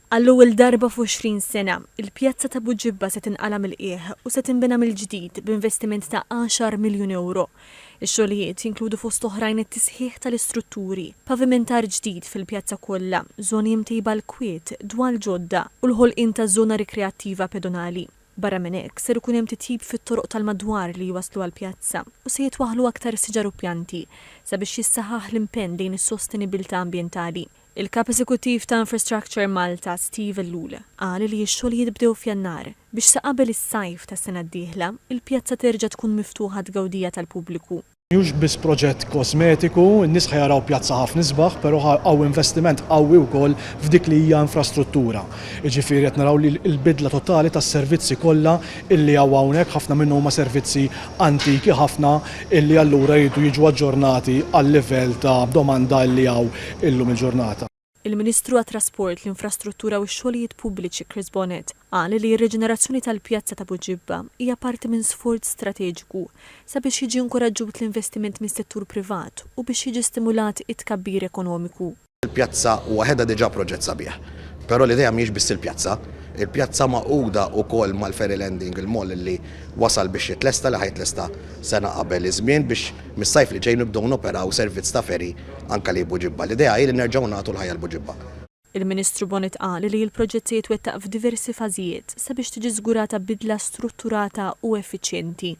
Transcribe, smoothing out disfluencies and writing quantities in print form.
Għall-ewwel darba f'20 sena, il-pjazza ta' Buġibba se tinqala mill-qiegħ u se tinbena mill-ġdid b'investiment ta' 10 miljun euro. Ix-xogħlijiet jinkludu fost oħrajn it-tisħiħ tal-istrutturi, pavimentar ġdid fil-pjazza kollha, żoni mtejba l-kwiet, dwal ġodda u l-ħolqien ta' żona rikreattiva pedonali. Barra minn hekk ser ikun hemm titjib fit-toroq tal-madwar li jwaslu għall-pjazza u se jitwaħħlu aktar siġar u pjanti sabiex jissaħħaħ l-impenn lejn is-sostenibilità ambjentali. Il-Kap Eżekuttiv ta' Infrastructure Malta, Steve Ellul, qal li x-xogħlijiet bdew f'Jannar biex sa qabel is-sajf tas-sena d-dieħla il-pjazza terġa' tkun miftuħa tgawdija tal-pubbliku. Mhux biss proġett kosmetiku, n-nies ħajaraw pjazza ħafna isbaħ, però hawn investiment qawwi wkoll f'dik li hija infrastruttura. Jiġifieri qed naraw li l-bidla totali tas-servizzi kollha illi hawn hawnhekk ħafna minnhom huma servizzi antiki ħafna illi allura jridu jiġu aġġornati għal-livell ta' domanda illi hawn illum il-ġurnata. Il-Ministru għat-Trasport, l-Infrastruttura u x-Xogħlijiet Pubbliċi Chris Bonnet qal li r-reġenerazzjoni tal-pjazza ta' Buġibba hija parti minn sforz strateġiku sabiex jiġi inkoraġġut l-investiment mis-settur privat u biex jiġi stimulat it-tkabbir ekonomiku. Il-pjazza waħedha diġà proġett sabiħ, però l-idea mhijiex biss il-pjazza. Il-pjazza maquda wkoll mal-ferry landing, il-moll li wasal biex jitlesta li ħajtlesta sena qabel iż-żmien biex mis-sajf li ġej nibdew noperaw servizz ta' ferry anke li Buġibba. L-idea hi li nerġgħu nagħtu l-ħajja l-Buġibba. Il-Ministru Bonnet qal li l-proġett se jitwettaq f'diversi fażijiet sabiex tiġi żgurata bidla strutturata u effiċjenti.